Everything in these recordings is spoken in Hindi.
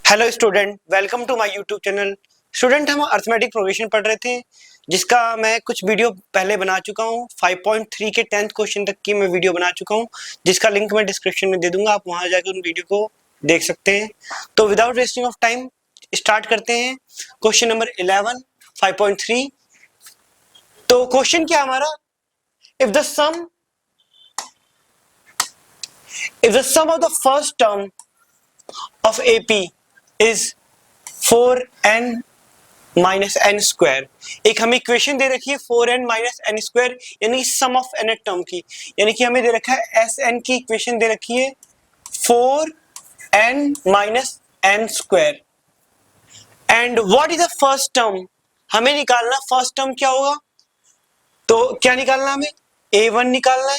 Hello student, welcome to my YouTube channel. Student, हम अर्थमेटिक प्रोग्रेशन पढ़ रहे थे, जिसका मैं कुछ वीडियो पहले बना चुका हूँ। 5.3 के 10th क्वेश्चन तक की मैं वीडियो बना चुका हूँ, जिसका लिंक मैं डिस्क्रिप्शन में दे दूंगा। आप वहां जाकर उन वीडियो को देख सकते हैं। तो without wasting of time start करते हैं। Question number 11 5.3। तो क्वेश्चन क्या हमारा, if the sum of the first term of AP is 4n minus n square. एक हमें इक्वेशन दे रखी है 4n माइनस एन स्क्वायर, यानी सम ऑफ एन टर्म की, यानी कि हमें दे रखा है एस एन की इक्वेशन दे रखी है 4n minus n square. And what is the first term, हमें निकालना फर्स्ट टर्म क्या होगा। तो क्या निकालना, हमें a1 निकालना है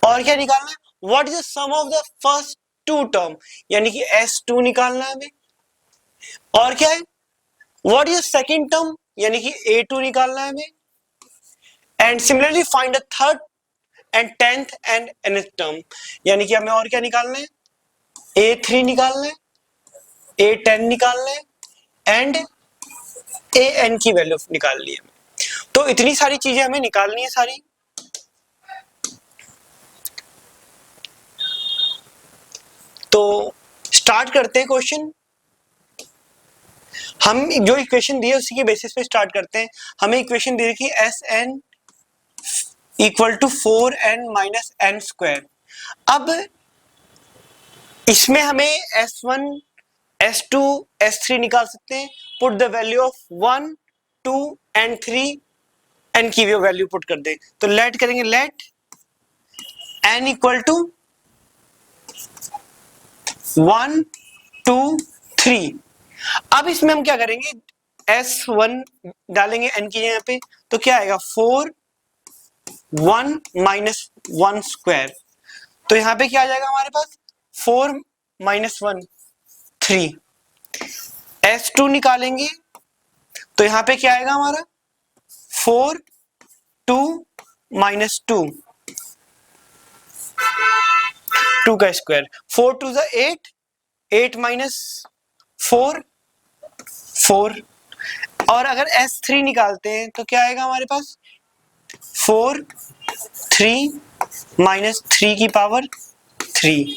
और क्या निकालना है, what is the sum of the first two term, यानी कि s2 निकालना है हमें। और क्या है, what is the second term, यानी कि a2 निकालना है हमें। And similarly find the third and 10th and nth term, यानी कि हमें और क्या निकालना है, a3 निकालना है, a10 निकालना है एंड an की वैल्यू निकालनी है। तो इतनी सारी चीजें हमें निकालनी है सारी। तो स्टार्ट करते हैं क्वेश्चन। हम जो इक्वेशन दी है उसी के बेसिस पे स्टार्ट करते हैं। हमें इक्वेशन दी रखी है S n equal to 4n minus n square. अब इसमें हमें S1 S2 S3 निकाल सकते हैं। Put the value of 1 2 and 3, n की वैल्यू पुट कर दे। तो लेट करेंगे, लेट n इक्वल टू 1 2 3। अब इसमें हम क्या करेंगे, S1 डालेंगे n की यहाँ पे, तो क्या आएगा 4 1 माइनस 1 स्क्वायर। तो यहाँ पे क्या आ जाएगा हमारे पास, 4 माइनस 1 3। S2 निकालेंगे तो यहाँ पे क्या आएगा हमारा 4 2 माइनस 2 2 का स्क्वायर, 4 2 ज़ा 8 8 माइनस 4 4। और अगर S3 निकालते हैं तो क्या आएगा हमारे पास 4 3 माइनस 3 की पावर 3।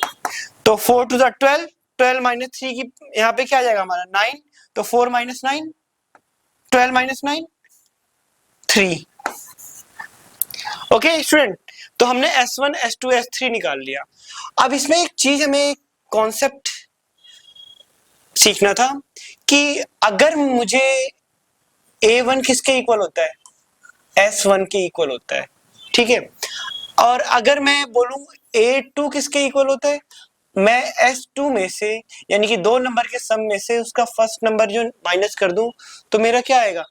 तो 4 2 ज़ा 12 12 माइनस 3 की यहाँ पे क्या आ जाएगा हमारा 9। तो 4 माइनस 9 12 माइनस 9 3। ओके स्टूडेंट, तो हमने S1 S2 S3 निकाल लिया। अब इसमें एक चीज, हमें एक कॉन्सेप्ट सीखना था कि अगर मुझे A1 किसके इक्वल होता है, S1 के इक्वल होता है, ठीक है। और अगर मैं बोलूं A2 किसके इक्वल होता है, मैं S2 में से, यानी कि दो नंबर के सम में से उसका फर्स्ट नंबर जो माइनस कर दूं तो मेरा क्या आएगा,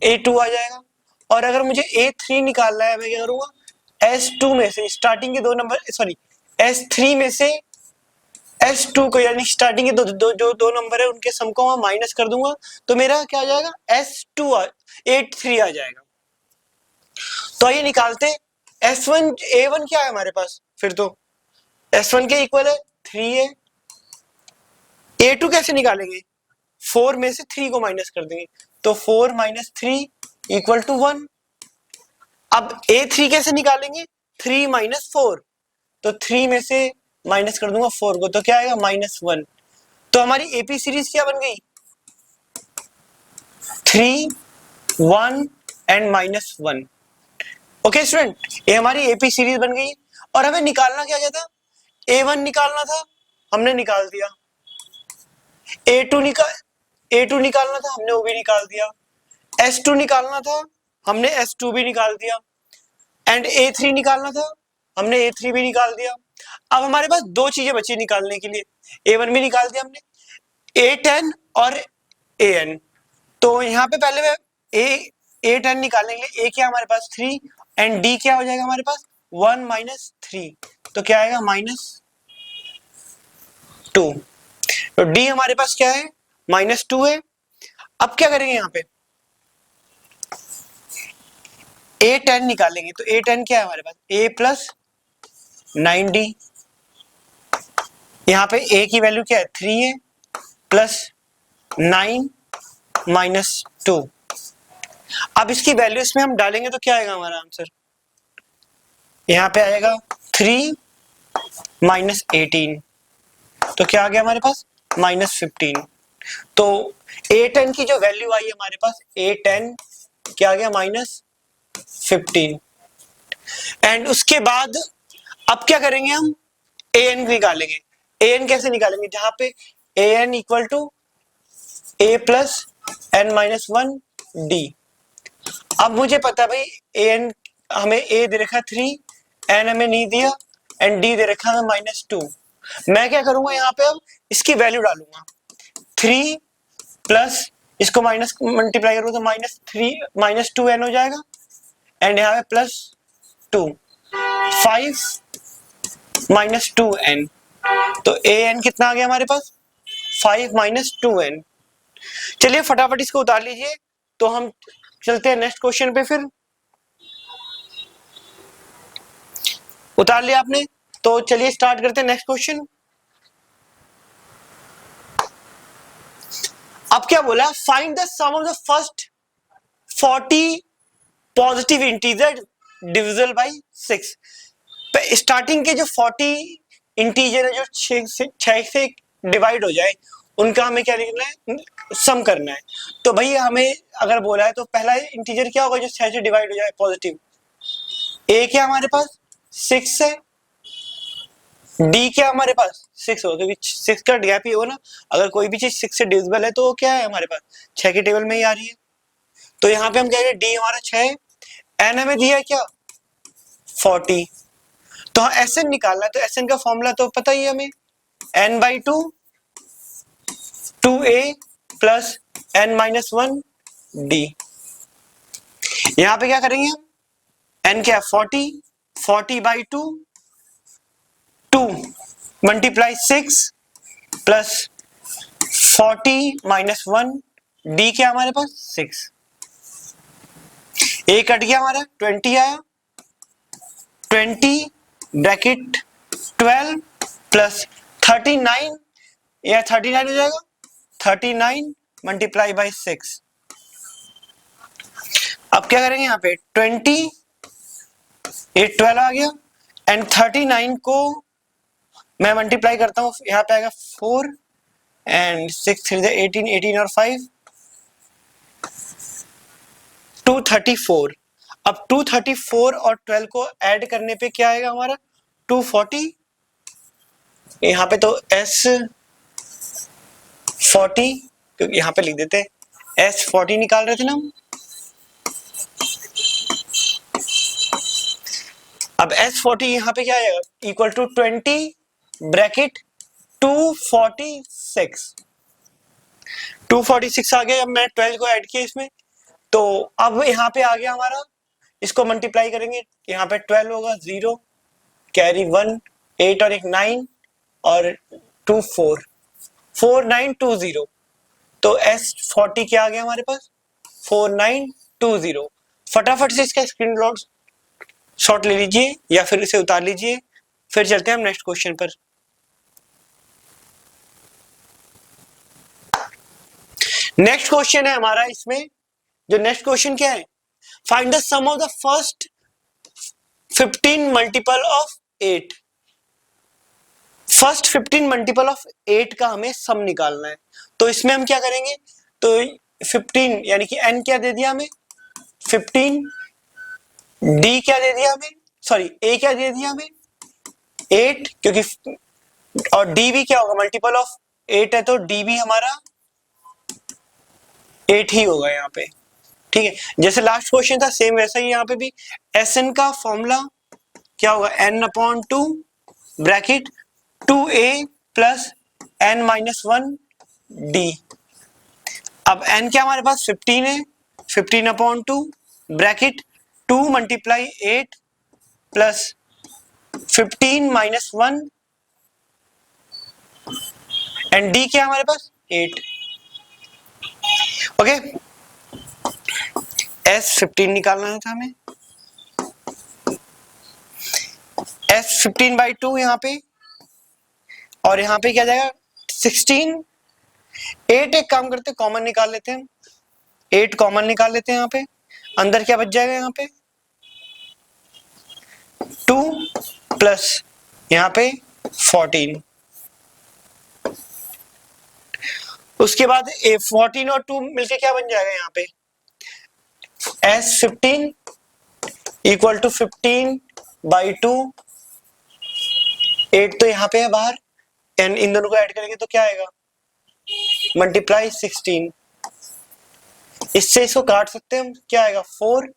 A2 आ जाएगा। और अगर मुझे A3 निकालना है, मैं क्या करूंगा, S2 में से स्टार्टिंग के दो नंबर, सॉरी S3 में से S2 को, यानी स्टार्टिंग के जो दो नंबर है उनके सम को मैं माइनस कर दूंगा, तो मेरा क्या आ जाएगा A3 आ जाएगा। तो ये निकालते S1 A1 क्या है हमारे पास, फिर तो S1 के इक्वल है 3 है। A2 कैसे निकालेंगे, 4 में से 3 को माइनस कर देंगे, तो 4 माइनस 3 इक्वल टू 1। अब A3 कैसे निकालेंगे, 3 माइनस 4, तो 3 में से माइनस कर दूंगा 4 को, तो क्या आएगा -1। तो हमारी एपी सीरीज क्या बन गई, 3 1 एंड -1। ओके स्टूडेंट, ये हमारी एपी सीरीज बन गई। और हमें निकालना क्या था, A1 निकालना था, हमने निकाल दिया। A2 निकालना था, हमने वो भी निकाल दिया। S2 निकालना था, हमने S2 भी निकाल दिया। एंड A3 निकालना था, हमने A3 भी निकाल दिया। अब हमारे पास दो चीजें बची निकालने के लिए, A1 भी निकाल दिया हमने, A10 और AN। तो यहाँ पे पहले A10 निकालने के लिए A क्या हमारे पास 3 एंड D क्या हो जाएगा हमारे पास 1 माइनस 3, तो क्या आएगा -2। तो D हमारे पास क्या है, -2 है। अब क्या करेंगे, यहाँ पे A10 निकालेंगे, तो A10 क्या है हमारे पास, A प्लस 9D यहाँ पे a की वैल्यू क्या है 3 है प्लस 9 माइनस 2। अब इसकी वैल्यू इसमें हम डालेंगे तो क्या आएगा हमारा आंसर, यहाँ पे आएगा 3 माइनस 18, तो क्या आ गया हमारे पास -15। तो A10 की जो वैल्यू आई है हमारे पास A10 क्या आ गया -15। एंड उसके बाद अब क्या करेंगे हम an निकालेंगे। an कैसे निकालेंगे, जहां पे an equal to a plus n minus 1 d। अब मुझे पता भाई an हमें a दे रखा 3, n हमें नहीं दिया एंड d दे रखा हमें -2। मैं क्या करूंगा यहाँ पे अब इसकी वैल्यू डालूंगा 3 प्लस इसको माइनस मल्टीप्लाई करूँ तो -2n हो जाएगा एंड यहाँ पे +2 5 -2n। तो an कितना आ गया हमारे पास 5 -2n। चलिए फटाफट इसको उतार लीजिए तो हम चलते हैं नेक्स्ट क्वेश्चन पे। फिर उतार लिया आपने तो चलिए स्टार्ट करते हैं नेक्स्ट क्वेश्चन। अब क्या बोला, find the sum of the first 40 positive integer divisible by 6। Starting के जो 40 इंटीजर है जो 6 से डिवाइड हो जाए उनका हमें क्या लिखना है, सम करना है। तो भाई हमें अगर बोला है तो पहला इंटीजर क्या होगा जो 6 से डिवाइड हो जाए पॉजिटिव, ए क्या हमारे पास 6 है, डी क्या हमारे पास 6 होगा क्योंकि 6 का गैप ही होगा ना। अगर कोई भी चीज 6 से डिविजिबल है तो वो क्या है हमारे पास 6 के टेबल में ही आ रही है। तो यहाँ पे हम कह रहे हैं डी हमारा 6 है, एन हमें दिया है क्या 40। तो एस एन निकालना है तो एस एन का फॉर्मूला तो पता ही है हमें n/2 2a plus n minus 1 d। यहां पे क्या करेंगे हम n क्या 40/2 2 मल्टीप्लाई 6 प्लस 40 माइनस 1 d क्या हमारे पास 6। a कट गया हमारा 20 आया, 20 ब्रैकेट 12 प्लस 39 या 39 हो जाएगा 39 मल्टीप्लाई बाई 6। अब क्या करेंगे यहाँ पे 20 ये 12 आ गया एंड 39 को मैं मल्टीप्लाई करता हूँ, यहाँ पे आएगा 4 एंड 6 3 18 18 और 5 234। अब 234 और 12 को ऐड करने पे क्या आएगा हमारा 240। यहाँ पे तो S40 क्योंकि यहाँ पे लिख देते हैं S40 निकाल रहे थे ना हम। अब S40 यहाँ पे क्या आएगा इक्वल टू 20 ब्रैकेट 246 आ गया। अब मैं 12 को ऐड किया इसमें तो अब यहाँ पे आ गया हमारा, इसको मल्टीप्लाई करेंगे यहाँ पे 12 होगा 0 कैरी 1 8 और एक 9 और 2 4 4920। तो S40 क्या आ गया हमारे पास 4920। फटाफट से इसका स्क्रीन शॉट ले लीजिए या फिर इसे उतार लीजिए, फिर चलते हैं हम नेक्स्ट क्वेश्चन पर। नेक्स्ट क्वेश्चन है हमारा, इसमें जो नेक्स्ट क्वेश्चन क्या है, find the sum of the first 15 multiple of 8। First 15 multiple of 8 का हमें सम निकालना है। तो इसमें हम क्या करेंगे, तो 15 यानी कि n क्या दे दिया हमें 15, d क्या दे दिया हमें, सॉरी a क्या दे दिया हमें 8 क्योंकि और d भी क्या होगा मल्टीपल ऑफ 8 है तो d भी हमारा 8 ही होगा यहाँ पे। ठीक है, जैसे लास्ट क्वेश्चन था सेम वैसा ही यहाँ पे भी Sn का फॉर्मूला क्या होगा n/2 bracket 2a plus n minus 1 d। अब n क्या हमारे पास 15 है, 15/2 bracket 2 multiply 8 plus 15 minus 1 and d क्या हमारे पास 8। ओके S15 निकालना था हमें, S15/2 यहाँ पे और यहाँ पे क्या जाएगा 16। 8 एक काम करते कॉमन निकाल लेते हैं, 8 कॉमन निकाल लेते हैं। यहाँ पे अंदर क्या बच जाएगा, यहाँ पे 2 प्लस यहाँ पे 14। उसके बाद 14 और 2 मिलके क्या बन जाएगा यहाँ पे S15 इक्वल टू 15/2। 8 तो यहाँ पे है बाहर, एंड इन दोनों को ऐड करेंगे तो क्या आएगा मल्टीप्लाई 16। इससे इसको काट सकते हैं हम, क्या आएगा 4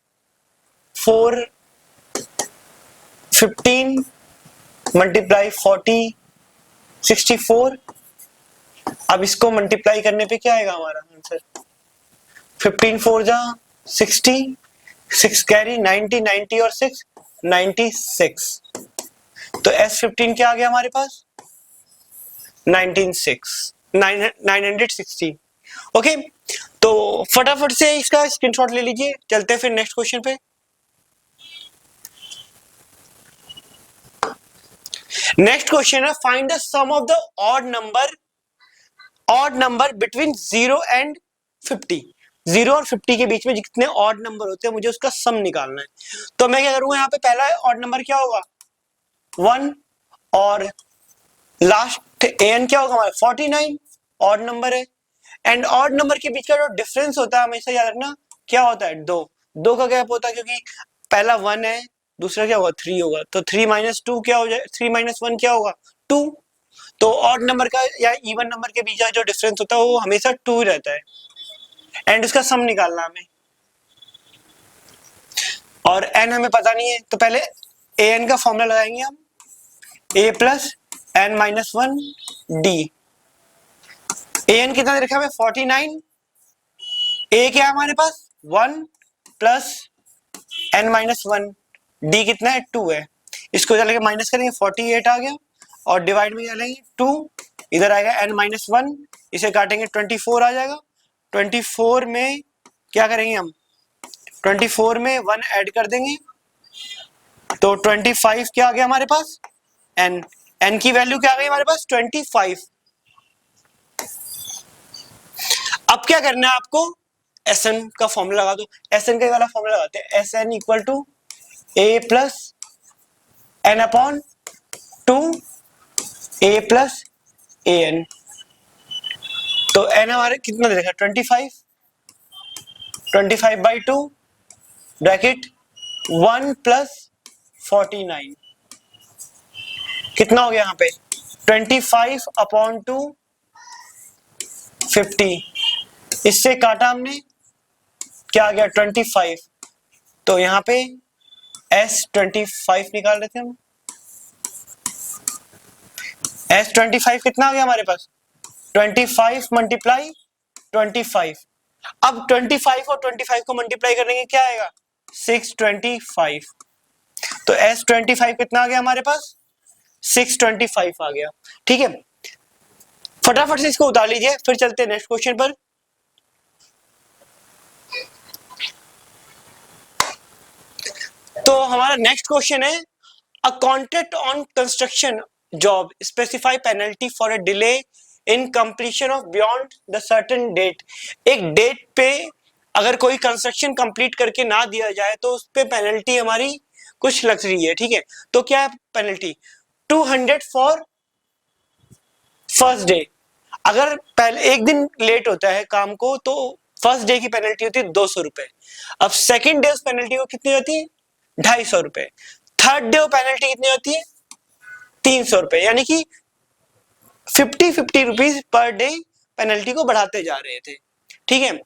15 मल्टीप्लाई 40 64। अब इसको मल्टीप्लाई करने पे क्या आएगा हमारा आंसर 15 4 जा 60, 6 कैरी 90, 90 और 6 96। तो S15 क्या आ गया हमारे पास 960। ओके, तो फटाफट से इसका स्क्रीनशॉट ले लीजिए, चलते हैं फिर नेक्स्ट क्वेश्चन पे। नेक्स्ट क्वेश्चन है find the sum of the odd number between 0 and 50। 0 और 50 के बीच में जितने ऑड नंबर होते हैं मुझे उसका सम निकालना है। तो मैं क्या करूंगा, यहाँ पे पहला ऑड नंबर क्या होगा 1 और लास्ट an क्या होगा हमारा 49 ऑड नंबर है। एंड ऑड नंबर के बीच का जो डिफरेंस होता है हमेशा याद रखना क्या होता है 2 का गैप होता है, क्योंकि पहला 1 है दूसरा क्या होगा 3 होगा, तो 3 - 2 क्या हो जाए 3 - 1 क्या होगा 2। तो ऑड नंबर का या इवन नंबर के बीच का जो डिफरेंस होता है वो हमेशा 2 ही रहता है, एंड उसका सम निकालना हमें। और n हमें पता नहीं है, तो पहले an का फॉर्मूला लगाएंगे हम a plus n - 1 d। an कितना रखा है 49, a क्या है हमारे पास 1 प्लस n - 1, d कितना है 2 है। इसको चलेंगे माइनस करेंगे 48 आ गया, और डिवाइड में चलेंगे 2, इधर आएगा n - 1, इसे काटेंगे 24 आ जाएगा। 24 में क्या करेंगे हम 24 में 1 ऐड कर देंगे, तो 25 क्या आ गया हमारे पास n की वैल्यू क्या आ गई हमारे पास 25। अब क्या करना है आपको Sn का फॉर्मूला लगा दो। Sn का वाला फॉर्मूला लगाते हैं, Sn equal to a plus n upon 2 a plus an। तो n हमारे कितना दे रखा 25 by 2 ब्रैकेट 1 प्लस 49 कितना हो गया यहाँ पे 25 अपॉन 2 50। इससे काटा हमने क्या आ गया 25, तो यहाँ पे S25 निकाल रहे थे हम। S25 कितना आ गया हमारे पास 25 मल्टीप्लाई 25। अब 25 और 25 को मल्टीप्लाई करेंगे क्या आएगा 625। तो S25 कितना आ गया हमारे पास 625 आ गया। ठीक है, फटाफट से इसको उतार लीजिए, फिर चलते हैं नेक्स्ट क्वेश्चन पर। तो हमारा नेक्स्ट क्वेश्चन है a contract on construction job specify penalty for a delay in completion of beyond the certain date. एक डेट पे अगर कोई कंस्ट्रक्शन कंप्लीट करके ना दिया जाए तो उस पे पेनल्टी हमारी कुछ लग रही है। ठीक है, तो क्या है पेनल्टी 200 फॉर फर्स्ट डे। अगर पहले एक दिन लेट होता है काम को तो फर्स्ट डे की पेनल्टी होती है 200 रुपए। अब सेकेंड डे उस पेनल्टी को कितनी होती है 250 रुपए। थर्ड डे पेनल्टी कितनी होती है 300 रुपए, यानी कि 50 रुपीज पर डे पेनल्टी को बढ़ाते जा रहे थे। ठीक है,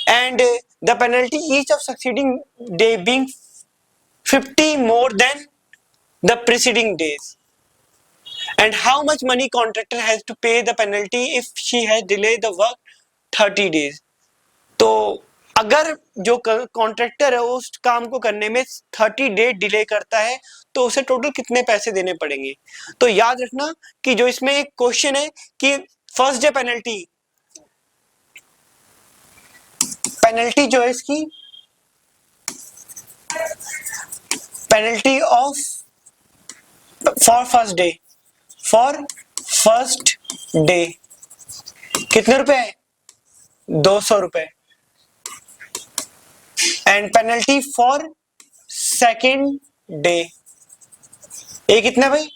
and the penalty each of succeeding day being 50 more than the preceding days, and how much money contractor has to pay the penalty if she has delayed the work 30 days। तो अगर जो कॉन्ट्रैक्टर है उस काम को करने में 30 डे डिले करता है तो उसे टोटल कितने पैसे देने पड़ेंगे। तो याद रखना कि जो इसमें एक क्वेश्चन है कि फर्स्ट डे पेनल्टी जो है इसकी penalty of for first day first day कितने रुपए है? 200 रुपए। And penalty for second day, ये कितना भाई?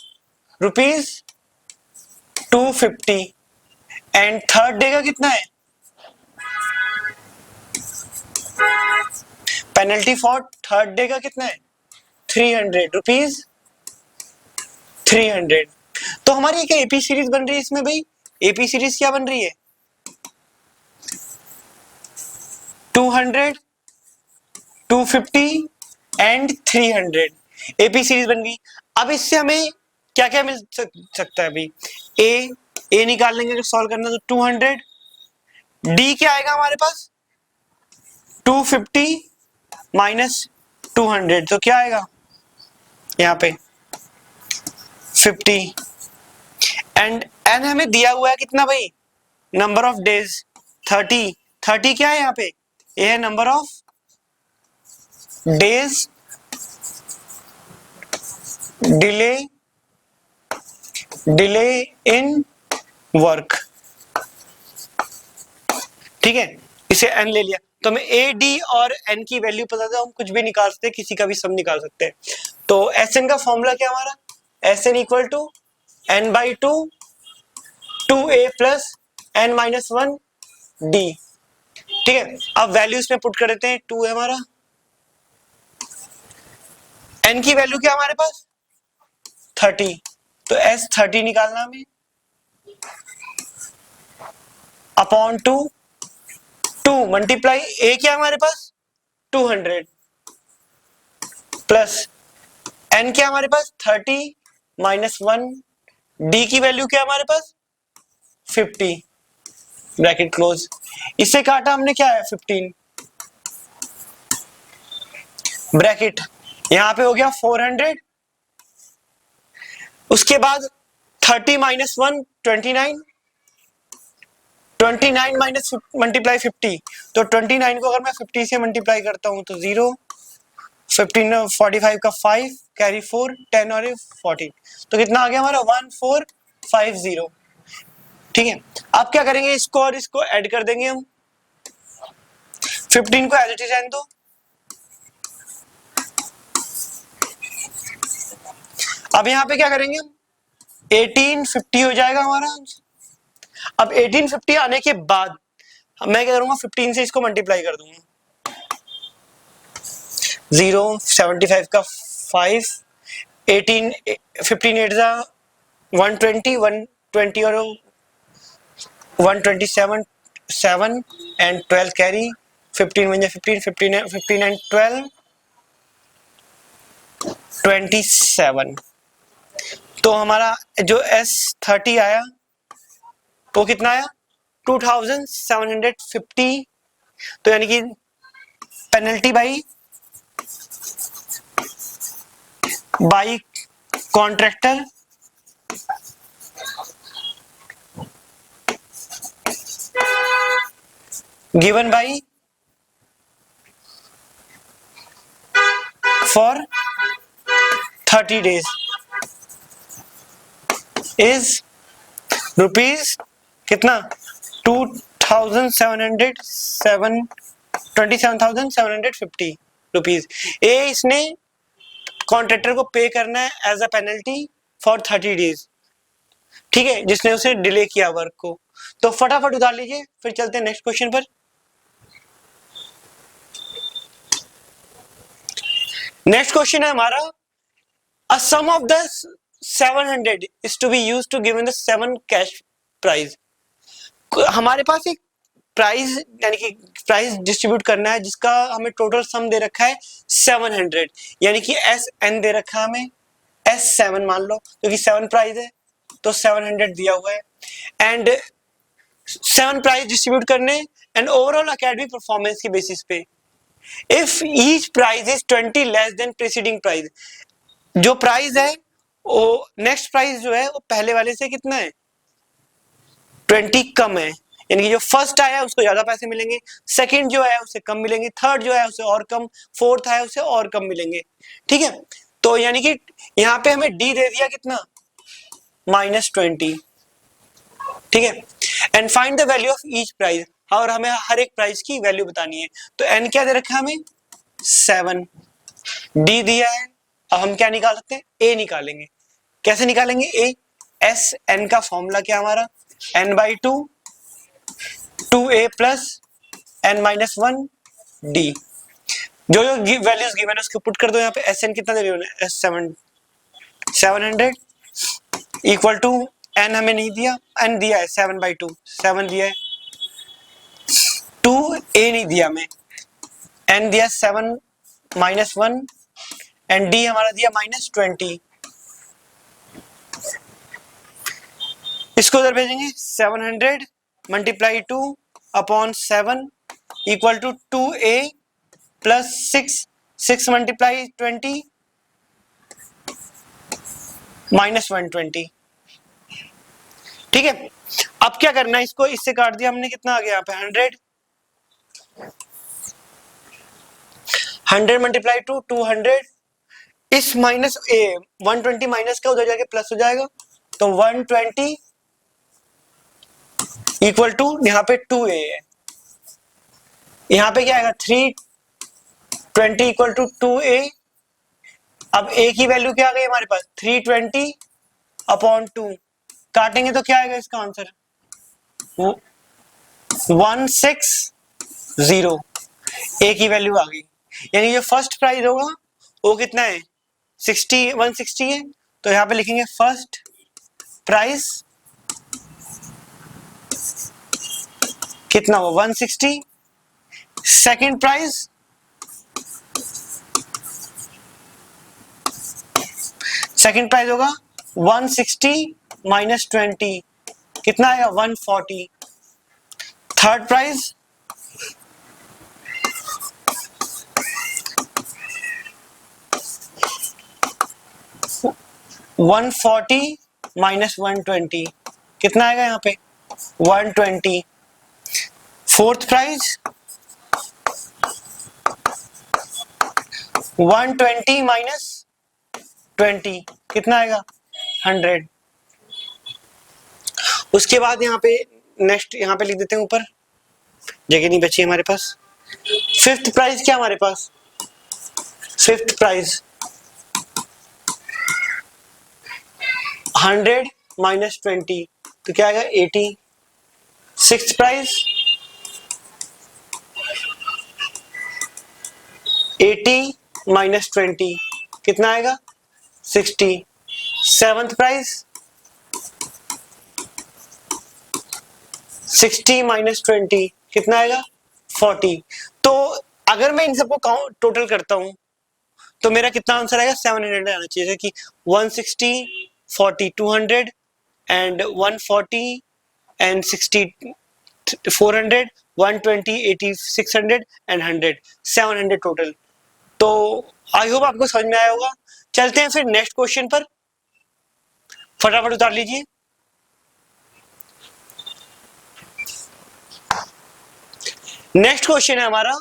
₹250। एंड थर्ड डे का कितना है? पेनल्टी फॉर थर्ड डे का कितना है? ₹300। 300। तो हमारी एक एपी सीरीज बन रही है इसमें भाई। एपी सीरीज क्या बन रही है? 200, 250 एंड 300 एपी सीरीज बन गई। अब इससे हमें क्या क्या मिल सकता है भाई? ए निकाल लेंगे अगर सॉल्व करना तो 200। डी क्या आएगा हमारे पास? 250 माइनस 200, तो क्या आएगा यहाँ पे? 50। एंड एन हमें दिया हुआ है कितना भाई? Number of days 30। 30 क्या है यहाँ पे? ये है number of days delay in work. ठीक है, इसे एन ले लिया तो हमें ए डी और एन की वैल्यू पता था, हम कुछ भी निकाल सकते हैं, किसी का भी सम निकाल सकते हैं। तो एस एन का फॉर्मूला क्या हमारा? S n equal to n by two 2a plus n minus 1 d. ठीक है, अब वैल्यूज में पुट कर देते हैं। 2 है हमारा, एन की वैल्यू क्या हमारे पास? 30, तो एस 30 निकालना हमें अपॉन 2 मल्टीप्लाई ए क्या हमारे पास? 200 प्लस एन क्या हमारे पास? 30 माइनस 1, डी की वैल्यू क्या हमारे पास? 50 ब्रैकेट क्लोज। इससे काटा हमने क्या है? 15 ब्रैकेट, यहां पे हो गया 400। उसके बाद 30 माइनस 1 29, 29 माइनस मल्टीप्लाई 50, तो 29 को अगर मैं 50 से मल्टीप्लाई करता हूं तो 0, 15 45 का 5 कैरी 4 10 और 14, तो कितना आ गया हमारा? 1450। ठीक है, अब क्या करेंगे? इसको और इसको ऐड कर देंगे हम। 15 को एज इट इज रहने दो। अब यहाँ पे क्या करेंगे हम? 1850 हो जाएगा हमारा आंसर। अब 1850 आने के बाद मैं क्या करूंगा? 15 से इसको मल्टीप्लाई कर दूंगा। 0 75 का 5 18 15 8 जा 120 120 और 127 7 एंड 12 कैरी 15 1 15 15 एंड 12 27। तो हमारा जो S30 आया वो कितना आया? 2750। तो यानी कि penalty by contractor given by for 30 days is rupees कितना? 27,750 रुपीज। ये इसने कॉन्ट्रैक्टर को पे करना है as a penalty for 30 days। ठीक है, जिसने उसे डिले किया वर्क को। तो फटाफट उतार लीजिए, फिर चलते हैं नेक्स्ट क्वेश्चन पर। नेक्स्ट क्वेश्चन है हमारा, अ सम of the 700 is to be used to given the 7 cash prize। हमारे पास एक प्राइस यानी कि प्राइस डिस्ट्रीब्यूट करना है जिसका हमें टोटल सम दे रखा है 700, यानी कि एस एन दे रखा है हमें S7 मान लो, क्योंकि 7 प्राइस है तो 700 दिया हुआ है। एंड 7 प्राइस डिस्ट्रीब्यूट करने एंड ओवरऑल एकेडमिक परफॉर्मेंस की बेसिस पे if each price is 20 less than preceding price, जो प्राइस है वो नेक्स्ट प्राइस जो है वो पहले वाले से कितना है? 20 कम है, यानी कि जो फर्स्ट आया है उसको ज्यादा पैसे मिलेंगे, सेकंड जो है उसे कम मिलेंगे, थर्ड जो है उसे और कम, फोर्थ है उसे और कम मिलेंगे। ठीक है, तो यानी कि यहाँ पे हमें डी दे दिया कितना? -20। ठीक है। And find the value of each price, और हमें हर एक प्राइस की वैल्यू बतानी है। तो एन क्या दे रखा है हमें 7, डी दिया है। अब हम क्या निकाल सकते हैं, ए निकालेंगे। कैसे निकालेंगे ए, एस एन का फॉर्मूला क्या हमारा, n by two, two a plus n minus one d. जो जो वैल्यूज गिवन है उसको पुट कर दो यहाँ पे। एस एन कितना दे रहे हो, एस 700 इक्वल टू एन हमें नहीं दिया, एन दिया है 7/2, 7 दिया है, टू ए नहीं दिया हमें, एन दिया 7 माइनस 1 एंड डी हमारा दिया -20। इसको उधर भेजेंगे, 700 multiply 2 upon 7 equal to 2a plus 6 multiply 20 -120। ठीक है। अब क्या करना है, इसको इससे काट दिया हमने, कितना आ गया यहाँ पे 100 मल्टीप्लाई टू 200, इस माइनस ए 120 माइनस का उधर जाके प्लस हो जाएगा, तो 120 इक्वल टू यहाँ पे 2a है, यहाँ पे क्या आएगा 320 इक्वल टू 2a। अब a की वैल्यू क्या आ गई हमारे पास 320 अपॉन 2, काटेंगे तो क्या आएगा इसका आंसर 160, a की वैल्यू आ गई। यानी जो फर्स्ट प्राइस होगा वो कितना है 160 है, तो यहाँ पे लिखेंगे फर्स्ट प्राइस कितना हुआ 160, सेकंड प्राइस होगा 160 माइनस 20, कितना आएगा 140। थर्ड प्राइस 140 माइनस 120, कितना आएगा यहाँ पे 120। फोर्थ प्राइस 120 माइनस 20, कितना आएगा 100। उसके बाद यहाँ पे नेक्स्ट यहाँ पे लिख देते हैं, ऊपर जगह नहीं बची हमारे पास। फिफ्थ प्राइस क्या हमारे पास, फिफ्थ प्राइस 100 माइनस 20, तो क्या आएगा 80। सिक्स्थ प्राइस 80 माइनस 20, कितना आएगा 60। सेवंथ प्राइस 60 माइनस 20, कितना आएगा 40। तो अगर मैं इन सबको काउंट टोटल करता हूं तो मेरा कितना आंसर आएगा 700 आना चाहिए, कि 160 40 200 एंड 140 एंड 60 400 120 80 600 एंड 100 700 टोटल। तो आई होप आपको समझ में आया होगा। चलते हैं फिर नेक्स्ट क्वेश्चन पर, फटाफट उतार लीजिए। नेक्स्ट क्वेश्चन है हमारा,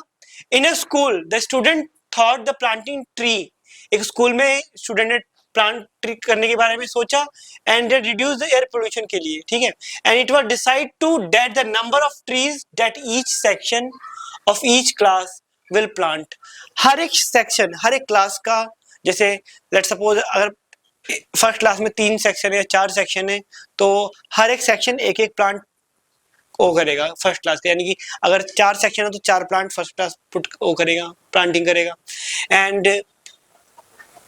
in a school the student thought the planting tree. एक स्कूल में स्टूडेंट ने प्लांट ट्री करने के बारे में सोचा and reduce the air pollution के लिए, ठीक है। And it was decide to that the number of trees that each section of each class will plant. हर एक सेक्शन, हर एक क्लास का, जैसे लेट सपोज अगर फर्स्ट क्लास में 3 सेक्शन है 4 सेक्शन है, तो हर एक सेक्शन एक एक प्लांट वो करेगा फर्स्ट क्लास का, यानी कि अगर 4 सेक्शन है तो 4 प्लांट फर्स्ट क्लास पुट वो करेगा, प्लांटिंग करेगा। And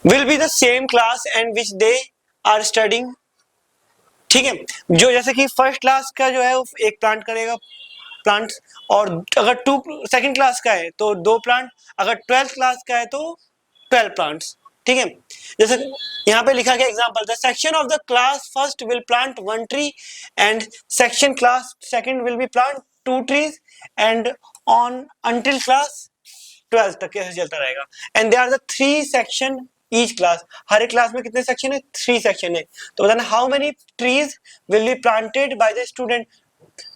will be the same class and which they are studying, ठीक है। जो जैसे कि फर्स्ट क्लास का जो है वो एक प्लांट करेगा प्लांट्स, और अगर सेकंड क्लास का है तो 2 प्लांट, अगर 12th क्लास का है तो 12 प्लांट्स, ठीक है। जैसे यहाँ पे लिखा गया example, the section of the class first will plant 1 tree and section class second will be plant 2 trees and on until class 12 तक कैसे चलता रहेगा। And they are the 3 section each class, हर एक क्लास में कितने सेक्शन है 3 सेक्शन है। तो बताना how many trees will be planted by the student.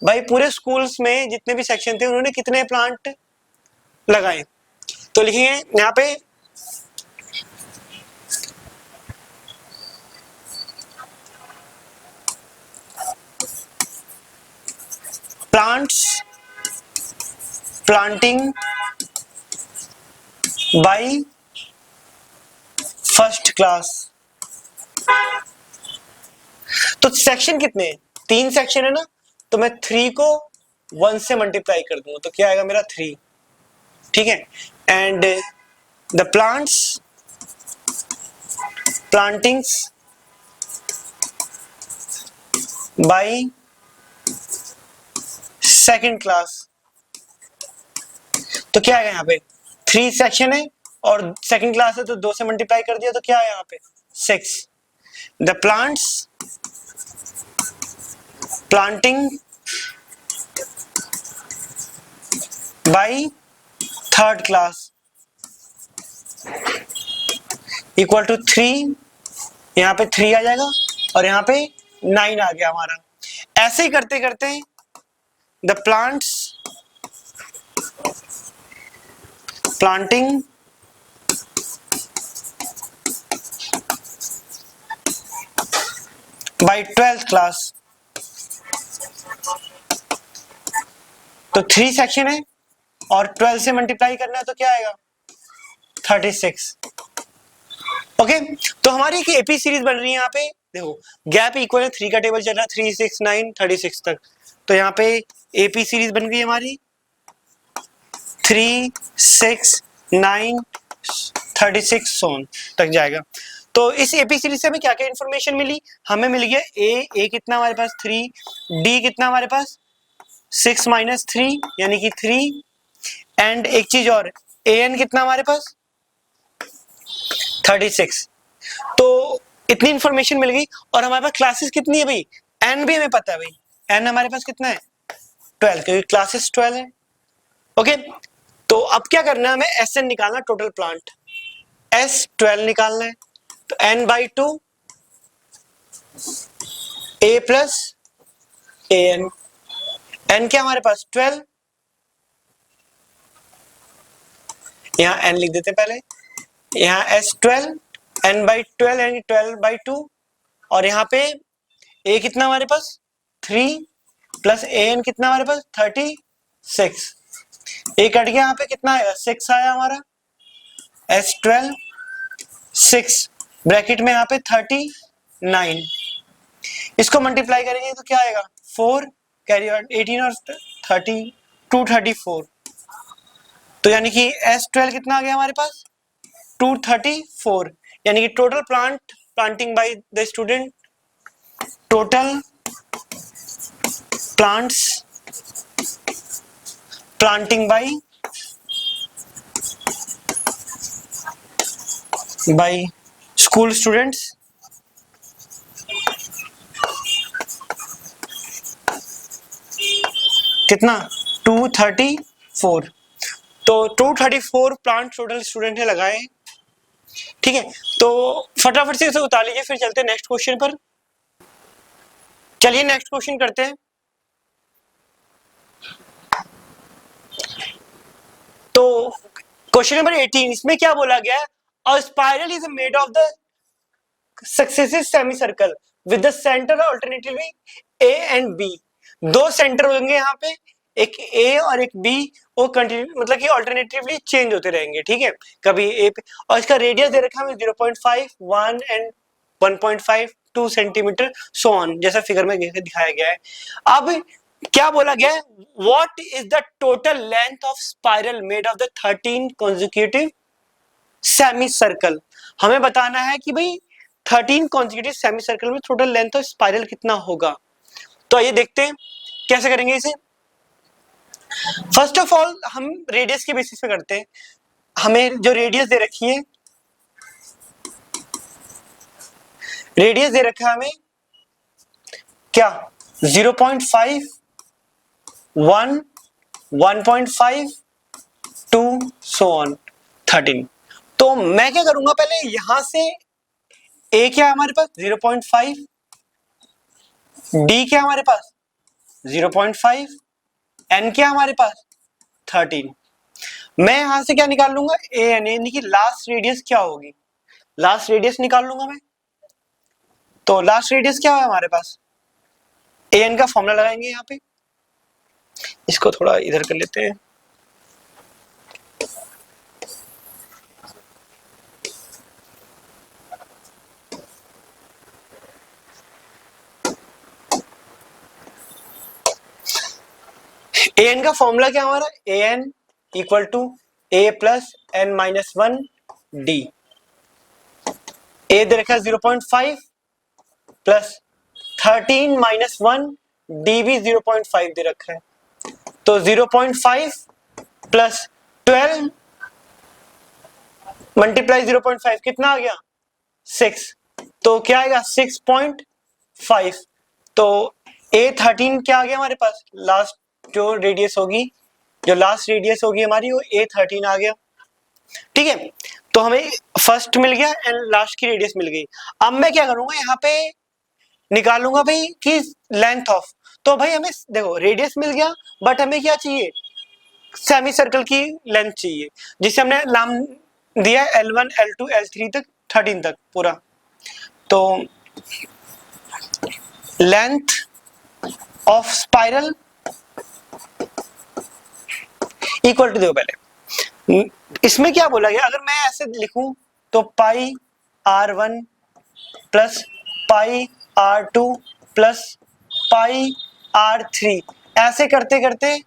भाई पूरे स्कूल्स में जितने भी सेक्शन थे उन्होंने कितने प्लांट लगाए, तो लिखिए यहाँ पे plants planting by first class. तो सेक्शन कितने हैं? 3 सेक्शन है ना, तो मैं 3 को 1 से मल्टीप्लाई कर दूंगा तो क्या आएगा मेरा 3। ठीक है, and the plantings by second class. तो क्या आएगा यहाँ पे 3 सेक्शन है और सेकंड क्लास है तो 2 से मल्टीप्लाई कर दिया तो क्या है यहाँ पे 6। The planting by third class equal to 3। यहाँ पे 3 आ जाएगा और यहाँ पे 9 आ गया हमारा। ऐसे ही करते करते the planting bye 12th class. तो 3 सेक्शन है और 12 से मल्टीप्लाई करना है तो क्या आएगा 36। ओके, तो हमारी एक एपी सीरीज बन रही है। यहाँ पे देखो गैप इक्वल है, 3 का टेबल चल रहा है 3 6 9 36 तक। तो यहाँ पे एपी सीरीज बन गई हमारी 3 6 9 36 सोन तक जाएगा। तो इस एपी सीरीज से हमें क्या क्या इंफॉर्मेशन मिली? हमें मिल गया ए कितना हमारे पास 3, डी कितना हमारे पास 6 - 3 यानी कि 3, एंड एक चीज और ए एन कितना हमारे पास 36। तो इतनी इंफॉर्मेशन मिल गई और हमारे पास क्लासेस कितनी है भाई, एन भी हमें पता है भाई, एन हमारे पास कितना है 12 क्योंकि क्लासेस 12 है। ओके, तो अब क्या करना है हमें एस एन निकालना, टोटल प्लांट एस 12 निकालना है। तो n/2 a plus a n, n क्या हमारे पास 12, यहां n लिख देते पहले, यहाँ S12 n/12 यानी 12/2 और यहाँ पे a कितना हमारे पास 3 प्लस an कितना हमारे पास 36। a कट गया, यहाँ पे कितना आएगा 6 आया हमारा, S12 6 ब्रैकेट में यहाँ पे 39। इसको मल्टीप्लाई करेंगे तो क्या आएगा 4 कैरी 18 और 30 234। तो यानी कि S12 कितना आ गया हमारे पास 234, यानी कि total planting by the student, total plants planting by school students कितना 234। तो 234 प्लांट टोटल स्टूडेंट ने लगाए। ठीक है, तो फटाफट से इसे उतार लीजिए, फिर चलते हैं नेक्स्ट क्वेश्चन पर। चलिए नेक्स्ट क्वेश्चन करते हैं। तो क्वेश्चन नंबर 18, इसमें क्या बोला गया है, a spiral is made of the successive semi circle with the centre alternatively A and B. दो सेंटर होंगे यहाँ पे, एक ए और एक बी, वो कंटिन्यू मतलब कि अल्टरनेटिवली चेंज होते रहेंगे। ठीक है, कभी ए पे, और इसका रेडियस दे रखा है 0.5 1 एंड 1.5 2 सेंटीमीटर सो ऑन, जैसा फिगर में दिखाया गया है। अब क्या बोला गया है, what is the total length of spiral made of the 13 consecutive semi circle. हमें बताना है कि भाई 13 कॉन्जिक्यूटिव सेमी सर्कल में टोटल लेंथ ऑफ स्पाइरल कितना होगा। तो आइए देखते हैं कैसे करेंगे इसे। फर्स्ट ऑफ ऑल हम रेडियस के बेसिस पे करते हैं। हमें जो रेडियस दे रखी है, रेडियस दे रखा है हमें क्या 0.5 1 1.5 2 सो ऑन 13। तो मैं क्या करूंगा, पहले यहां से ए क्या है हमारे पास 0.5, डी क्या हमारे पास 0.5, एन क्या हमारे पास 13। मैं यहां से क्या निकाल लूंगा ए एन, यानी कि लास्ट रेडियस क्या होगी, लास्ट रेडियस निकाल लूंगा मैं। तो लास्ट रेडियस क्या है हमारे पास, ए एन का फॉर्मूला लगाएंगे यहाँ पे, इसको थोड़ा इधर कर लेते हैं। ए एन का फॉर्मूला क्या हमारा, a n equal to a plus n minus one d. A दे रखा है 0.5 प्लस 13 माइनस वन, डी भी 0.5 दे रखा है। तो 0.5 प्लस 12 मल्टीप्लाई 0.5 कितना आ गया 6, तो क्या आएगा 6.5। तो A13 क्या आ गया हमारे पास, लास्ट जो रेडियस होगी, जो लास्ट रेडियस होगी हमारी वो A13 आ गया। ठीक है, तो हमें फर्स्ट मिल गया एंड लास्ट की रेडियस मिल गई। अब मैं क्या करूंगा यहाँ पे निकालूंगा भाई कि लेंथ ऑफ, तो भाई हमें देखो रेडियस मिल गया बट हमें क्या चाहिए, सेमी सर्कल की लेंथ चाहिए, जिसे हमने नाम दिया L1 L2 L3 तक 13 तक पूरा। तो length of spiral equal to, देखो पहले इसमें क्या बोला गया, अगर मैं ऐसे लिखूं तो पाई R1 plus pi R2 plus pi R3, ऐसे करते करते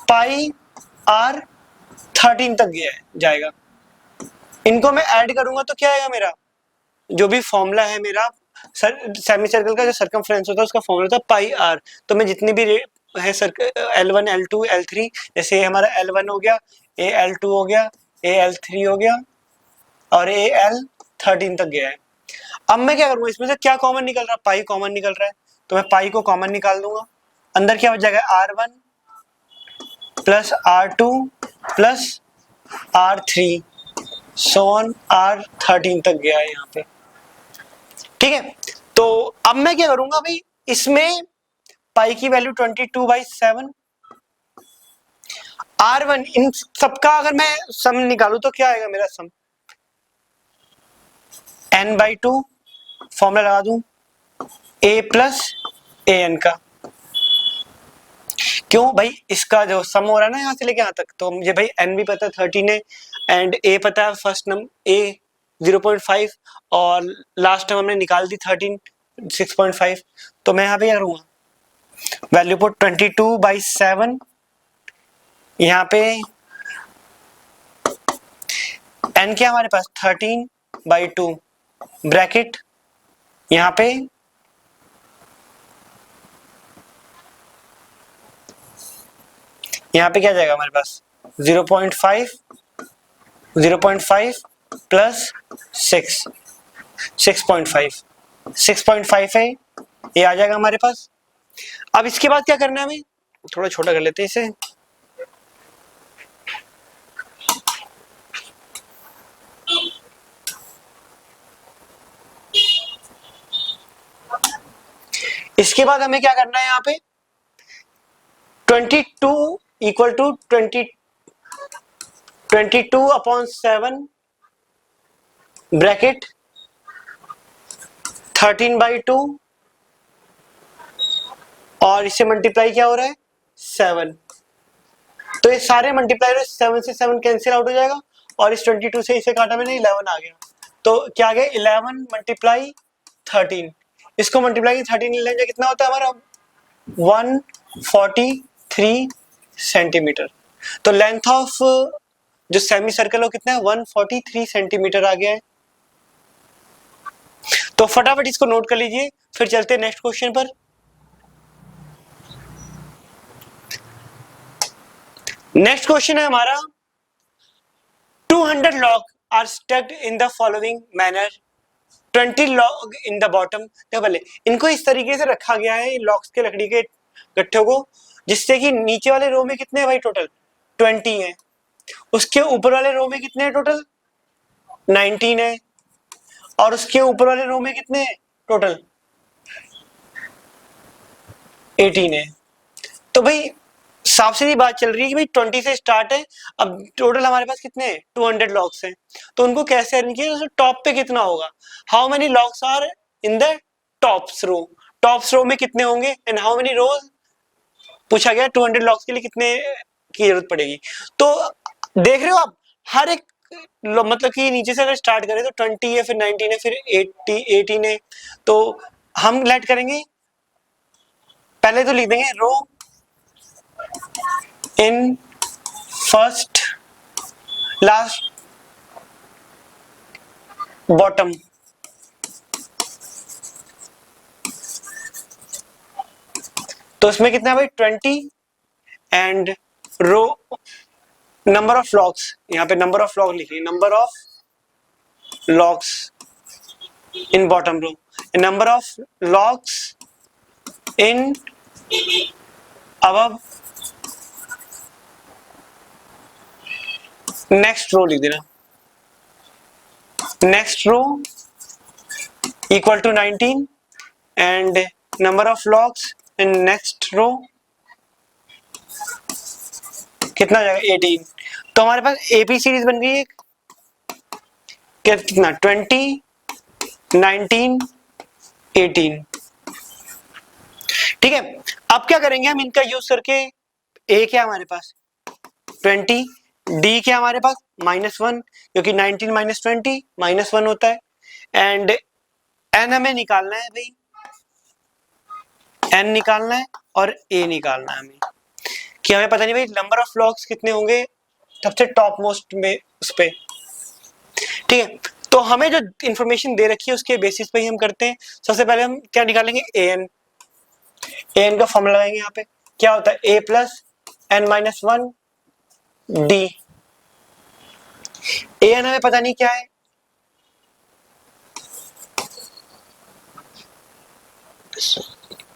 पाई R13 तक गया जाएगा। इनको मैं ऐड करूंगा तो क्या आएगा मेरा, जो भी फॉर्मूला है मेरा सेमी सर्कल का जो सर्कमफ्रेंस होता है उसका फॉर्मूला था पाई आर। तो मैं जितनी भी है L1 L2 L3, जैसे हमारा L1 हो गया, L2 हो गया, L3 हो गया और L13 तक गया है। अब मैं क्या करूंगा, इसमें से क्या कॉमन निकल रहा है, पाई कॉमन निकल रहा है, तो मैं पाई को कॉमन निकाल दूंगा। अंदर क्या हो जाएगा R1 plus R2 plus R3 सोन R13 तक गया है यहाँ पे। ठीक है, तो अब मैं क्या करूंगा भाई, इसमें पाई की वैल्यू 22/7, R1 इन सबका अगर मैं सम निकालू तो क्या आएगा मेरा सम, n/2 फॉर्मूला लगा दूं a प्लस ए एन का। क्यों भाई, इसका जो सम हो रहा है ना यहाँ से लेके यहाँ तक, तो मुझे भाई n भी पता है 13 है एंड a पता है फर्स्ट नंबर a 0.5 और लास्ट टाइम हमने निकाल दी 13 6.5। तो मैं यहाँ पे क्या करूँगा, वैल्यू पुट 22/7, यहाँ पे n क्या हमारे पास 13/2 ब्रैकेट, यहाँ पे क्या जाएगा हमारे पास 0.5 प्लस 6.5 है, ये आ जाएगा हमारे पास। अब इसके बाद क्या करना है, हमें थोड़ा छोटा कर लेते हैं इसे। इसके बाद हमें क्या करना है, यहाँ पे 22 इक्वल टू 22/7 ब्रैकेट 13/2 और इससे मल्टीप्लाई क्या हो रहा है 7, तो ये सारे मल्टीप्लाई 7 से 7 कैंसिल आउट हो जाएगा और इस 22 से इसे काटा मैंने 11 आ गया। तो क्या आ गया 11 मल्टीप्लाई 13, इसको मल्टीप्लाई 13 लेंगे कितना होता है हमारा 143 सेंटीमीटर। तो लेंथ ऑफ जो सेमी सर्कल हो कितना है 143 सेंटीमीटर आ गया है। तो फटाफट इसको नोट कर लीजिए, फिर चलते हैं नेक्स्ट क्वेश्चन पर। नेक्स्ट क्वेश्चन है हमारा 200 log are स्टक्ड in the following manner, 20 log in the bottom. देखो पहले इनको इस तरीके से रखा गया है लॉग्स के लकड़ी के गट्ठों को, जिससे कि नीचे वाले रो में कितने हैं भाई टोटल 20 है, उसके ऊपर वाले रो में कितने हैं टोटल 19 है और उसके ऊपर वाले रो में कितने हैं टोटल 18 है। तो भाई साफ सीधी बात चल रही है कि भाई 20 से स्टार्ट है, अब टोटल हमारे पास कितने हैं 200 लॉग्स हैं, तो उनको कैसे अरेंज किया, टॉप पे कितना होगा, how many logs are in the tops row, tops row में कितने होंगे एंड हाउ मेनी रोज पूछा गया 200 लॉग्स के लिए कितने की जरूरत पड़ेगी। तो देख रहे हो आप, हर एक मतलब कि नीचे से अगर स्टार्ट करें तो 20 है, फिर 19 है, फिर 18 है। तो हम लेट करेंगे, पहले तो लिख देंगे row in first last bottom. तो इसमें कितना है भाई 20 and row number of logs, यहाँ पे नंबर ऑफ लॉग लिखिए, number of logs in bottom row, number of logs in above next row लिख देना, next row equal to 19 and number of logs in next row कितना आ जाएगा 18। तो हमारे पास एपी सीरीज बन गई है, कितना 20 19 18। ठीक है, अब क्या करेंगे हम इनका यूज करके, ए क्या हमारे पास 20, डी क्या हमारे पास -1 क्योंकि 19 - 20 -1 होता है, एंड एन हमें निकालना है भाई, एन निकालना है और ए निकालना है हमें, कि हमें पता नहीं भाई नंबर ऑफ लॉग्स कितने होंगे सबसे टॉप मोस्ट में उस पे। ठीक है, तो हमें जो इंफॉर्मेशन दे रखी है उसके बेसिस पे ही हम करते हैं। सबसे पहले हम क्या निकालेंगे, एन, एन का फॉर्मूला लगाएंगे, यहाँ पे क्या होता है a plus n minus 1 d. N हमें पता नहीं क्या है,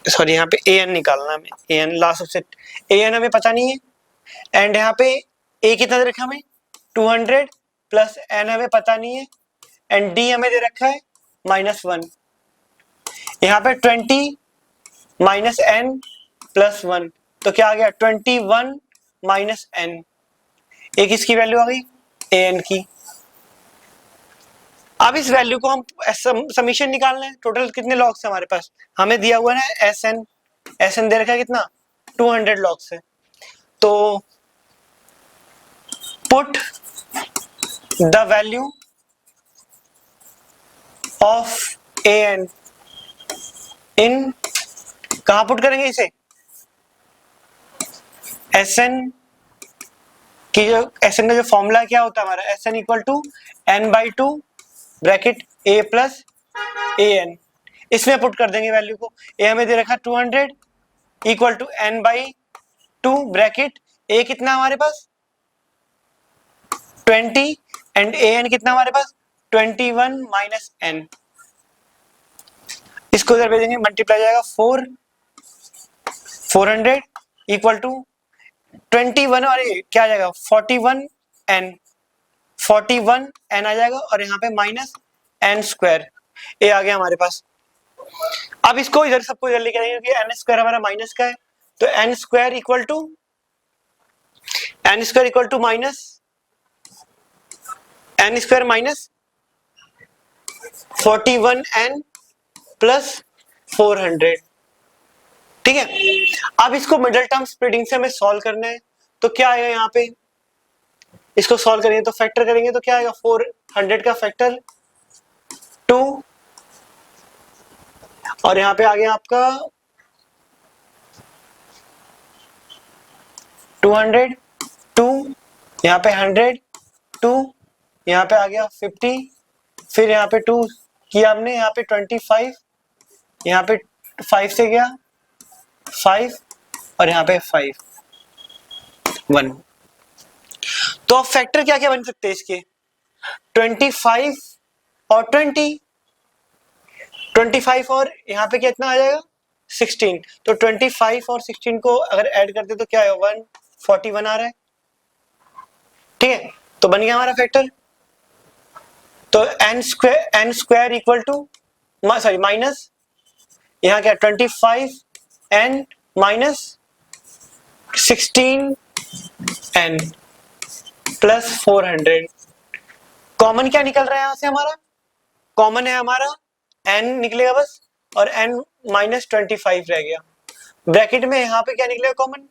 सॉरी यहाँ पे एन निकालना हमें, एन लास्ट सबसे, एन हमें पता नहीं है, एंड यहाँ पे ए कितना दे रखा है हमें 200 प्लस एन हमें पता नहीं है, एंड डी हमें दे रखा है -1। यहाँ पे 20 माइनस एन प्लस 1, तो क्या आ गया 21 माइनस एन, एक इसकी वैल्यू आ गई ए एन की। अब इस वैल्यू को हम समीशन निकालना है, टोटल कितने लॉग्स है हमारे पास, हमें दिया हुआ है एस एन, एस एन दे रखा है कितना 200 लॉग्स है। तो put the value of a n in, कहां पुट करेंगे इसे, एस एन की जो, एस एन का जो फॉर्मूला क्या होता है हमारा, S n equal to n/2 bracket a plus a n, इसमें पुट कर देंगे वैल्यू को। ए हमें दे रखा 200 इक्वल टू n/2 ब्रैकेट ए कितना हमारे पास 20 एंड ए एन कितना हमारे पास 21 माइनस एन, इसको इधर भेजेंगे मल्टीप्लाई जाएगा 400 इक्वल टू 21 और ये क्या आ जाएगा 41 एन, 41 एन आ जाएगा और यहाँ पे माइनस एन स्क्वायर, ए आ गया हमारे पास। अब इसको इधर सबको इधर लेके आएंगे क्योंकि एन स्क्वायर हमारा माइनस का है, तो n square equal to minus n square minus 41 n plus 400। ठीक है, अब इसको मिडिल टर्म स्प्लिटिंग से हमें सॉल्व करना है, तो क्या आएगा यहाँ पे, इसको सॉल्व करेंगे तो फैक्टर करेंगे तो क्या आएगा 400 का फैक्टर 2 और यहाँ पे आ गया आपका 200 2, यहाँ पे 100 2, यहाँ पे आ गया 50, फिर यहाँ पे 2 किया हमने, यहाँ पे 25, यहाँ पे 5 से गया 5 और यहाँ पे 5 1। तो अब फैक्टर क्या क्या बन सकते हैं इसके, 25 और 25 और यहाँ पे कितना आ जाएगा 16, तो 25 और 16 को अगर ऐड करते तो क्या है 141 आ रहा है। ठीक है, तो बन गया हमारा फैक्टर। तो n square equal to sorry minus यहाँ क्या 25 n minus 16 n plus 400, common क्या निकल रहा है यहां से हमारा, कॉमन है हमारा n निकलेगा बस और n -25 रह गया, ब्रैकेट में यहाँ पे क्या निकलेगा कॉमन,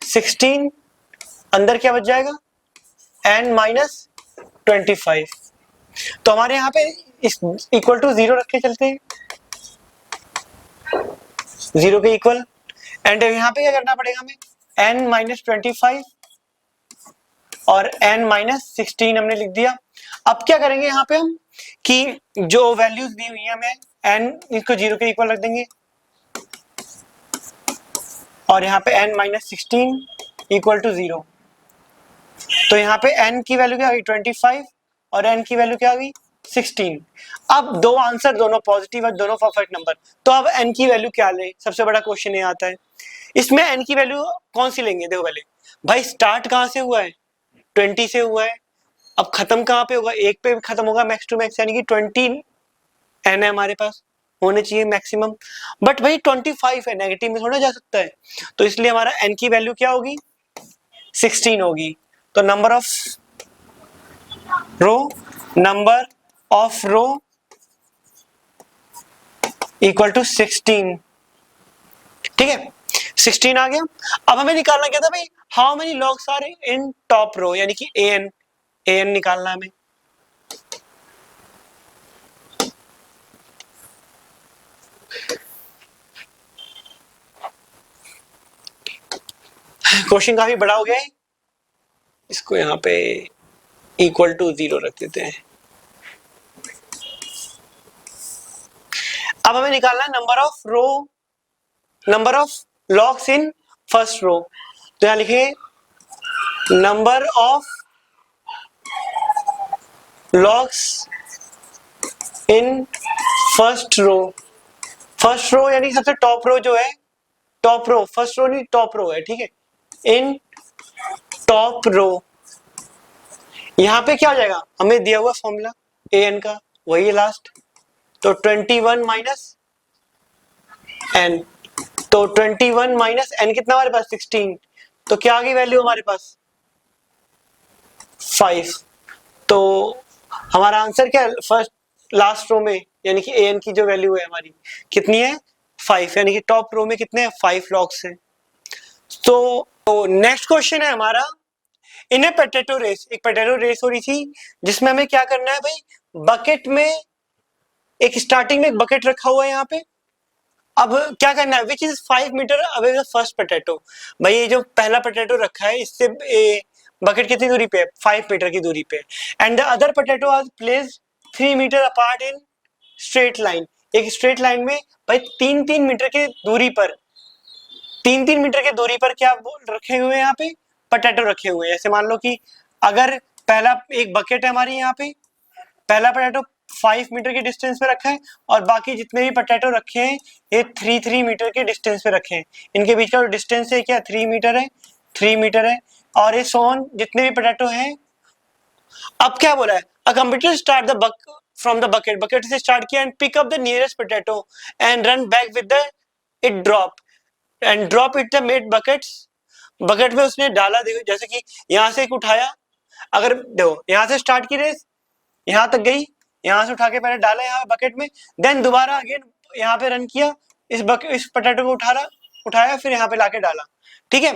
16, अंदर क्या बच जाएगा, n माइनस 25। तो हमारे यहाँ पे इस इक्वल टू 0 रख के चलते हैं, 0 के इक्वल। एंड यहाँ पे क्या करना पड़ेगा हमें, n माइनस 25 और n माइनस 16 हमने लिख दिया। अब क्या करेंगे यहाँ पे हम कि जो वैल्यूज दी हुई है हमें, n इसको 0 के इक्वल रख देंगे और यहाँ पे n माइनस 16 इक्वल टू 0। तो यहाँ पे n की वैल्यू क्या आ गई 25 और n की वैल्यू क्या आ गई 16। अब दो आंसर दोनों पॉजिटिव है, दोनों परफेक्ट नंबर। तो अब n की वैल्यू क्या लें, सबसे बड़ा क्वेश्चन ये आता है। इसमें n की वैल्यू कौन सी लेंगे, देखो पहले भाई स्टार्ट कहाँ से हुआ है, 20 से हुआ है। अब खत्म कहाँ पे होगा, एक पे खत्म होगा मैक्स टू मैक्स, यानी कि 20 n है हमारे पास, होने चाहिए मैक्सिमम। बट भाई 25 है, नेगेटिव में थोड़ा जा सकता है, तो इसलिए हमारा n की वैल्यू क्या होगी 16 होगी। तो number of row equal to 16, ठीक है 16 आ गया। अब हमें निकालना क्या था भाई, how many logs are in top row, यानी कि an निकालना है हमें। क्वेश्चन काफी बड़ा हो गया है, इसको यहाँ पे इक्वल टू 0 रख देते हैं। अब हमें निकालना है number of logs in first row. तो यहां लिखिए number of logs in first row यानी सबसे टॉप रो जो है, टॉप रो, फर्स्ट रो नहीं टॉप रो है, ठीक है, इन टॉप रो। यहां पे क्या हो जाएगा, हमें दिया हुआ फॉर्मूला an का वही है लास्ट, तो 21 माइनस n, तो 21 माइनस n कितना हमारे पास 16, तो क्या आ गई वैल्यू हमारे पास 5। तो हमारा आंसर क्या है फर्स्ट लास्ट रो में, यानी कि an की जो वैल्यू है हमारी कितनी है 5, यानी कि टॉप रो में कितने हैं 5 लॉग्स हैं। तो नेक्स्ट क्वेश्चन है हमारा, इन ए पोटैटो रेस, एक पोटैटो रेस हो रही थी जिसमें हमें क्या करना है भाई, बकेट में एक स्टार्टिंग में एक बकेट रखा हुआ है यहाँ पे। अब क्या करना है, which is 5 metre away the first potato, भाई ये जो पहला पोटैटो रखा है इससे बकेट कितनी दूरी पे है 5 मीटर की दूरी पे, and the other potato are placed 3 metre apart in straight line, एक स्ट्रेट लाइन में भाई 3-3 मीटर की दूरी पर, 3-3 मीटर की दूरी पर क्या रखे हुए हैं यहाँ पे पोटैटो रखे हुए हैं। ऐसे मान लो कि अगर पहला एक बकेट है हमारी, यहाँ पे पहला पोटैटो 5 मीटर के डिस्टेंस पे रखा है और बाकी जितने भी पोटैटो रखे हैं ये 3-3 मीटर के डिस्टेंस पे रखे हैं, इनके बीच का जो डिस्टेंस है क्या 3 मीटर है, 3 मीटर है, और ये सोन जितने भी पोटैटो हैं। अब क्या बोला है, a computer start the from the bucket से स्टार्ट किया and pick up the nearest potato and run back with the it drop it the made bucket में उसने डाला, देखो जैसे कि यहाँ से एक उठाया, अगर देखो यहाँ से स्टार्ट की रेस यहाँ तक गई, यहाँ से उठा के पहले डाला यहाँ बकेट में, देन दोबारा अगेन यहाँ पे रन किया, इस पोटैटो को उठाया फिर यहाँ पे लाके डाला, ठीक है।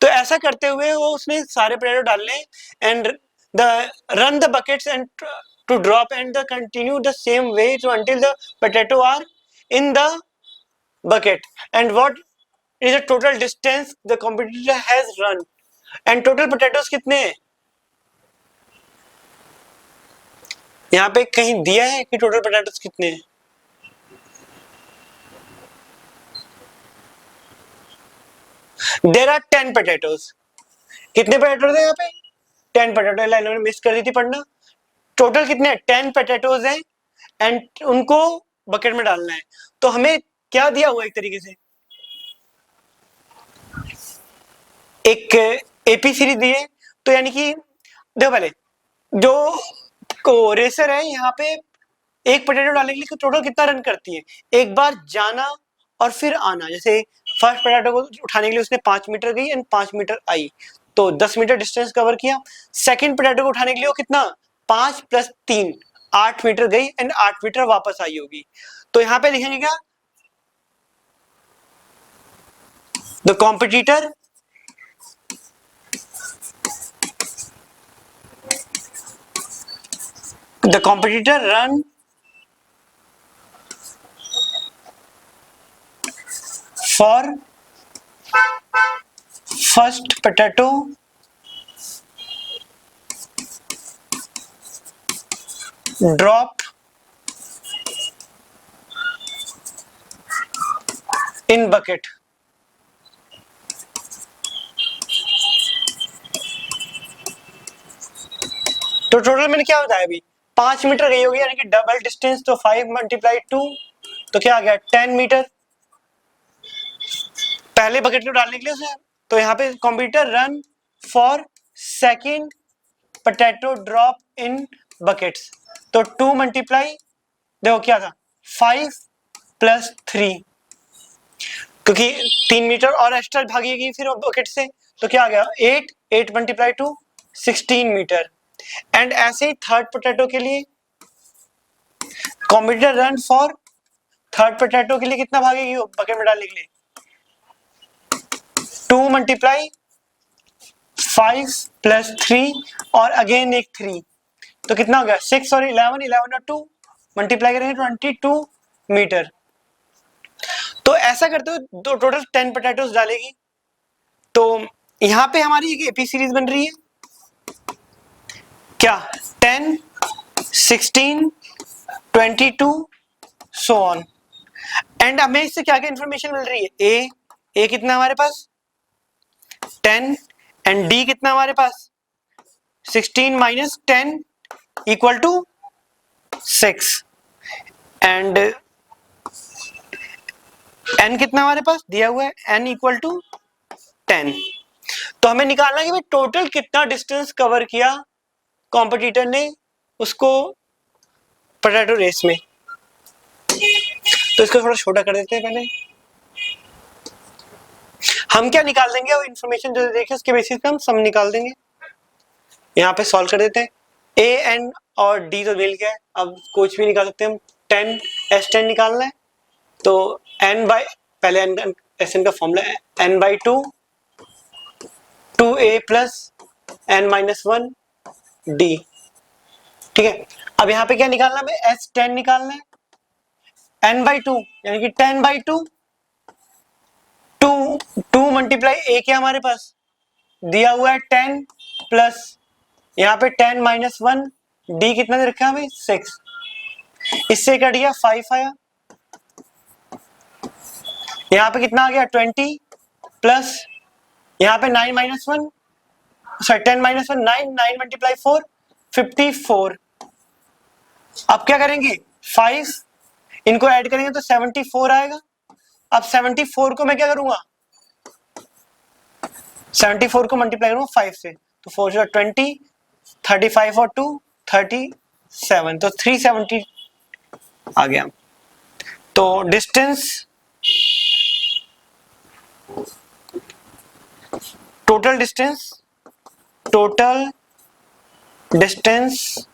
तो ऐसा करते हुए वो उसने सारे पोटैटो डालने and the run the buckets and to drop and the continue the same way to until the potato are in the bucket, and what is the total distance the competitor has run, and total potatoes कितने हैं, यहाँ पे कहीं दिया है कि टोटल पोटैटोस कितने हैं, देयर आर 10 पोटैटोस, कितने पोटैटोस हैं यहाँ पे 10 पोटैटो, लाइन मिस कर दी थी पढ़ना, टोटल कितने हैं 10 पोटैटोस हैं एंड उनको बकेट में डालना है। तो हमें क्या दिया हुआ एक तरीके से एक एपी सीरीज दी है, तो यानी कि देखो पहले जो रेसर है यहाँ पे एक पोटैटो डालने के लिए टोटल कितना रन करती है, एक बार जाना और फिर आना, जैसे फर्स्ट पोटैटो को उठाने के लिए उसने 5 मीटर गई एंड 5 मीटर आई, तो 10 मीटर डिस्टेंस कवर किया। सेकंड पोटैटो को उठाने के लिए वो कितना 5 + 3 8 मीटर गई एंड 8 मीटर वापस आई होगी। तो यहाँ पे लिखेंगे क्या the competitor run for first potato drop in bucket. तो टोटल मैंने क्या बताया अभी, 5 मीटर गई होगी, यानी कि डबल डिस्टेंस, तो 5 मल्टीप्लाई 2 तो क्या आ गया 10 मीटर पहले बकेट में डालने के लिए उसे। तो यहाँ पे computer run for second potato drop in buckets, तो 2 मल्टीप्लाई देखो क्या था 5 प्लस 3, क्योंकि 3 मीटर और एक्स्ट्रा भागेगी फिर बकेट से, तो क्या आ गया 8 मल्टीप्लाई 2 16 मीटर। एंड ऐसे ही थर्ड पोटैटो के लिए computer run for third potato के लिए कितना भागेगी वो बकेट में डालने के लिए, 2 मल्टीप्लाई 5 प्लस 3 और अगेन एक 3, तो कितना हो गया 6 और 11 और 2 मल्टीप्लाई करेंगे 22 मीटर। तो ऐसा करते हो तो टोटल 10 पोटैटोस डालेगी। तो यहाँ पे हमारी एक एपी सीरीज बन रही है क्या 10 16 22 सो ऑन। एंड हमें इससे क्या क्या इंफॉर्मेशन मिल रही है, ए कितना हमारे पास 10 एंड डी कितना हमारे पास 16 माइनस 10 इक्वल टू 6 एंड n कितना हमारे पास दिया हुआ है n इक्वल टू 10। तो हमें निकालना है कि भाई टोटल कितना डिस्टेंस कवर किया कॉम्पिटिटर ने उसको पोटैटो रेस में। तो इसको थोड़ा छोटा कर देते हैं पहले, हम क्या निकाल देंगे वो इन्फॉर्मेशन जो देखे उसके बेसिस पे हम सम निकाल देंगे। यहाँ पे सॉल्व कर देते हैं, ए एन और डी तो मिल गया, अब कुछ भी निकाल सकते हैं हम, 10 निकालना है तो n बाई पहले एस एन का फॉर्मूला है n/2 2a plus n-1 d। ठीक है, अब यहाँ पे क्या निकालना है S10 निकालना है, n/2 यानी कि 10/2 2 मल्टीप्लाई a क्या हमारे पास दिया हुआ है 10 प्लस यहाँ पे 10-1 d कितना दे रखा है हमें 6, इससे कट गया 5 आया, यहाँ पे कितना आ गया 20 प्लस यहाँ पे 9-1 सॉरी 10-1 9 मल्टीप्लाई 4 54। अब क्या करेंगे 5 इनको ऐड करेंगे तो 74 आएगा। अब 74 को मैं क्या करूंगा 74 को मल्टीप्लाई करूंगा 5 से, तो 4 से 20 35 और 2 37, तो 370 आ गया। तो distance total distance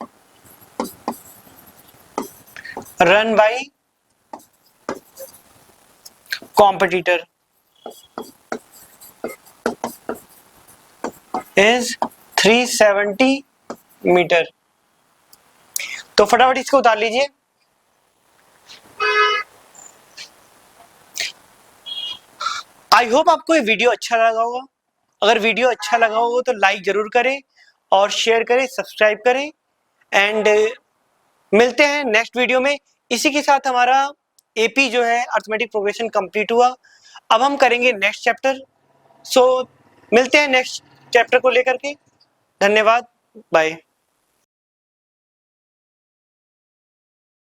run by competitor is 370 metre. तो फटाफट इसको उतार लीजिए। आई होप आपको ये वीडियो अच्छा लगा होगा, अगर वीडियो अच्छा लगा होगा तो लाइक जरूर करें और शेयर करें, सब्सक्राइब करें एंड मिलते हैं नेक्स्ट वीडियो में। इसी के साथ हमारा एपी जो है अर्थमेटिक प्रोग्रेशन कंप्लीट हुआ। अब हम करेंगे नेक्स्ट चैप्टर, सो मिलते हैं नेक्स्ट चैप्टर को लेकर के। धन्यवाद, बाय।